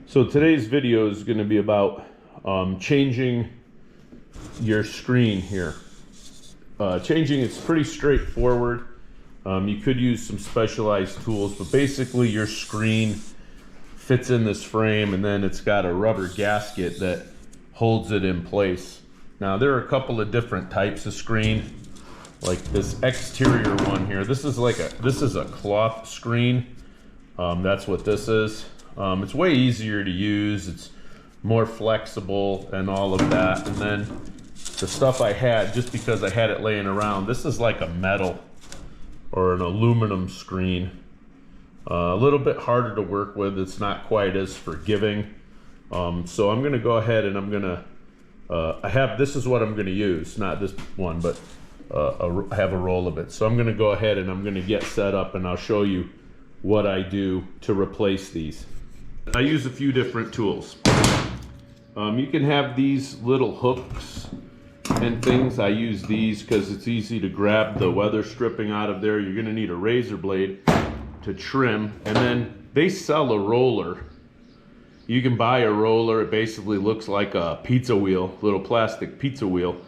So today's video is going to be about changing your screen here. Changing it's pretty straightforward. You could use some specialized tools, but basically your screen fits in this frame and then it's got a rubber gasket that holds it in place. Now there are a couple of different types of screen, like this exterior one here. This is a cloth screen. That's what this is. It's way easier to use, it's more flexible and all of that. And then the stuff I had, just because I had it laying around, this is like a metal or an aluminum screen. A little bit harder to work with, it's not quite as forgiving. So I'm gonna go ahead and I'm gonna, this is what I'm gonna use, not this one, but I have a roll of it. So I'm gonna go ahead and I'm gonna get set up and I'll show you what I do to replace these. I use a few different tools. You can have these little hooks and things. I use these because it's easy to grab the weather stripping out of there. You're going to need a razor blade to trim, and then they sell a roller. You can buy a roller. It basically looks like a pizza wheel, little plastic pizza wheel,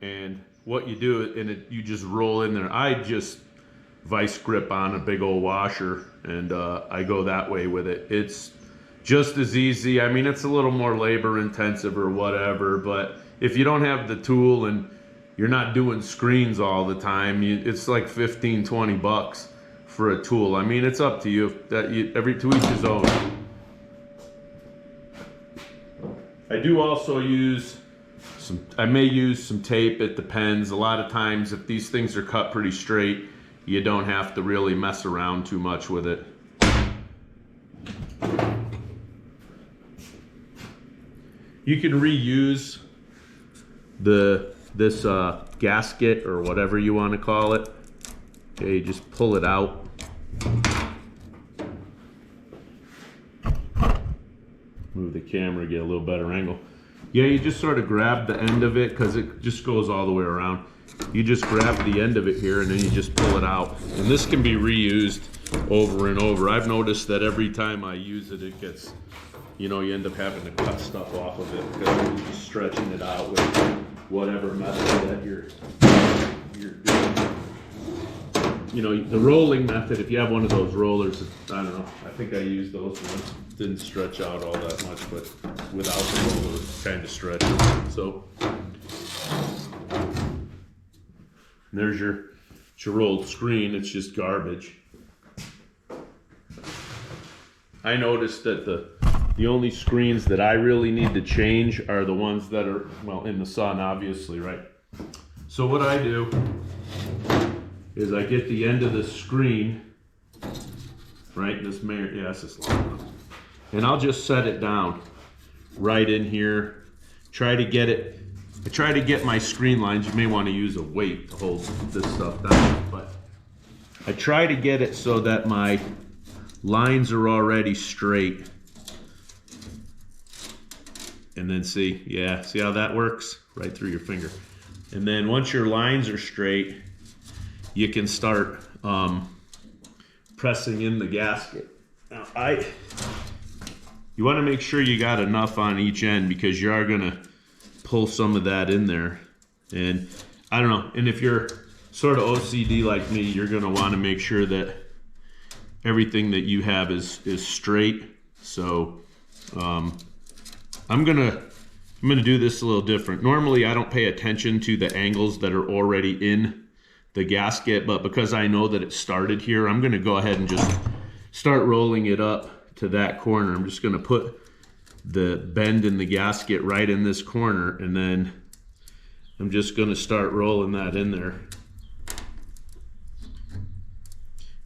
and what you do, you just roll in there. I just vice grip on a big old washer and I go that way with it. It's just as easy. I mean, it's a little more labor intensive or whatever, but if you don't have the tool and you're not doing screens all the time, it's like 15, 20 bucks for a tool. I mean, it's up to you. Every to each his own. I do also use I may use some tape. It depends. A lot of times if these things are cut pretty straight, you don't have to really mess around too much with it. You can reuse this gasket or whatever you want to call it. Okay, you just pull it out. Move the camera, get a little better angle. Yeah, you just sort of grab the end of it because it just goes all the way around. You just grab the end of it here and then you just pull it out. And this can be reused over and over. I've noticed that every time I use it, it gets, you end up having to cut stuff off of it because you're just stretching it out with whatever method that you're doing. The rolling method, if you have one of those rollers, I don't know, I think I used those ones. Didn't stretch out all that much, but without the roller, it's kind of stretchy. So there's your rolled screen. It's just garbage. I noticed that the only screens that I really need to change are the ones that are, well, in the sun, obviously, right? So what I do is I get the end of the screen, right? This mirror, yeah, this is long enough. And I'll just set it down right in here. I try to get my screen lines. You may want to use a weight to hold this stuff down, but I try to get it so that my lines are already straight. And then see how that works? Right through your finger. And then once your lines are straight, you can start pressing in the gasket. Now you want to make sure you got enough on each end because you are gonna pull some of that in there. And I don't know, and if you're sort of OCD like me, you're gonna want to make sure that everything that you have is straight. So I'm gonna do this a little different. Normally I don't pay attention to the angles that are already in the gasket, but because I know that it started here, I'm gonna go ahead and just start rolling it up to that corner. I'm just gonna put the bend in the gasket right in this corner, and then I'm just gonna start rolling that in there.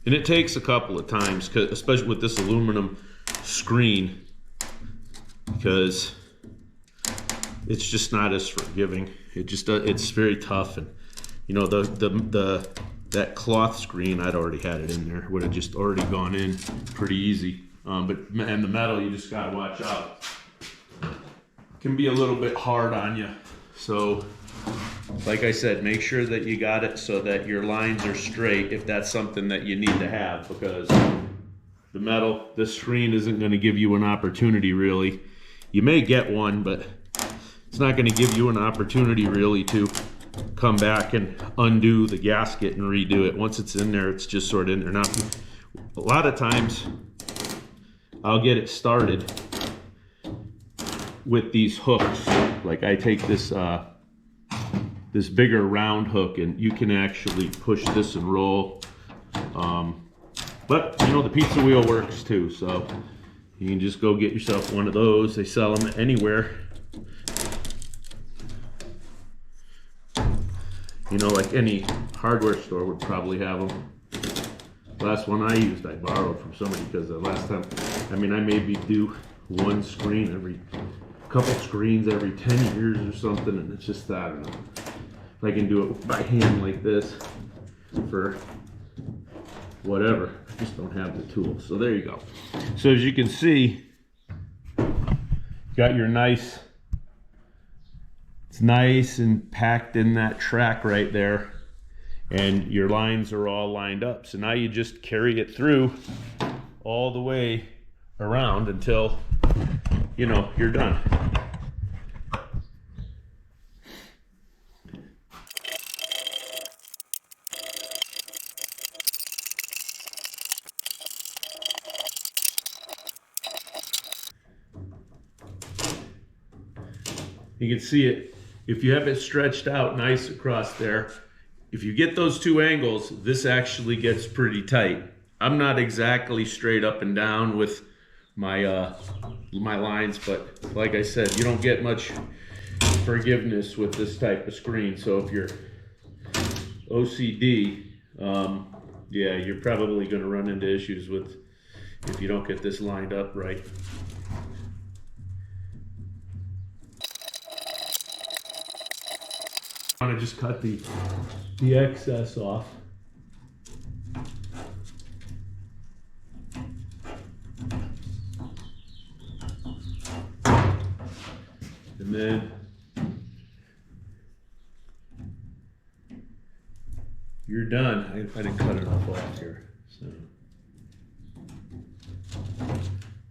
And it takes a couple of times, especially with this aluminum screen, because it's just not as forgiving. It's very tough, and that cloth screen, I'd already had it in there. Would have just already gone in pretty easy. And the metal, you just gotta watch out. It can be a little bit hard on you. So, like I said, make sure that you got it so that your lines are straight if that's something that you need to have, because the metal. This screen isn't going to give you an opportunity really. You may get one, but it's not going to give you an opportunity really to come back and undo the gasket and redo it. Once it's in there, it's just sort of in there. Now, a lot of times I'll get it started with these hooks. Like I take this this bigger round hook, and you can actually push this and roll. But you know, the pizza wheel works too, so you can just go get yourself one of those. They sell them anywhere. You know, like any hardware store would probably have them. Last one I used, I borrowed from somebody, because the last time, I mean, I maybe do one screen every couple screens every 10 years or something, and it's just, I don't know. If I can do it by hand like this for whatever, I just don't have the tools. So there you go. So as you can see, you got your nice, it's nice and packed in that track right there, and your lines are all lined up. So now you just carry it through all the way around until, you know, you're done. You can see it, if you have it stretched out nice across there, if you get those two angles, this actually gets pretty tight. I'm not exactly straight up and down with my my lines, but like I said, you don't get much forgiveness with this type of screen. So if you're OCD, yeah, you're probably going to run into issues with if you don't get this lined up right. I want to just cut the excess off. And then you're done. I didn't cut it off here. So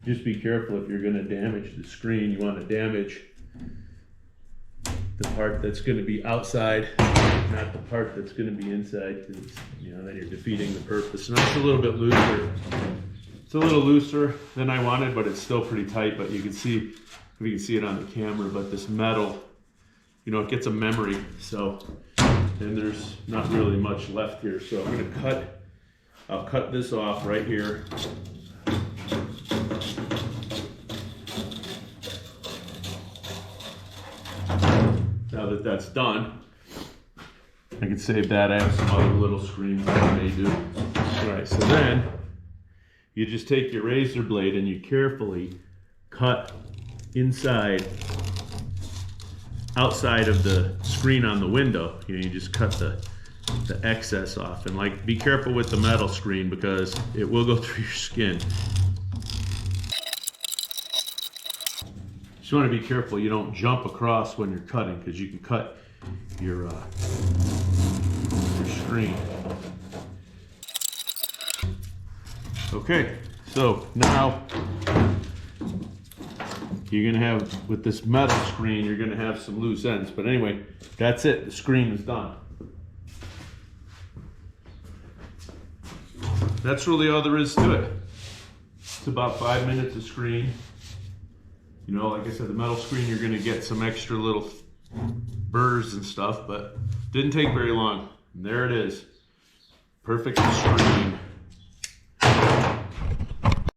just be careful if you're going to damage the screen. You want to damage the part that's going to be outside, not the part that's going to be inside, because you know, then you're defeating the purpose. Now it's a little bit looser. It's a little looser than I wanted, but it's still pretty tight. But you can see, if you can see it on the camera, but this metal, you know, it gets a memory. So, and there's not really much left here. So I'm going to cut, I'll cut this off right here. Now that that's done, I can save that. I have some other little screens that I may do. All right, so then you just take your razor blade and you carefully cut inside, outside of the screen on the window. You know, you just cut the excess off, and like, be careful with the metal screen because it will go through your skin. You want to be careful you don't jump across when you're cutting, because you can cut your screen. Okay, so now you're gonna have, with this metal screen, you're gonna have some loose ends. But anyway, that's it. The screen is done. That's really all there is to it. It's about 5 minutes of screen. You know, like I said, the metal screen, you're going to get some extra little burrs and stuff, but didn't take very long. And there it is. Perfect screen.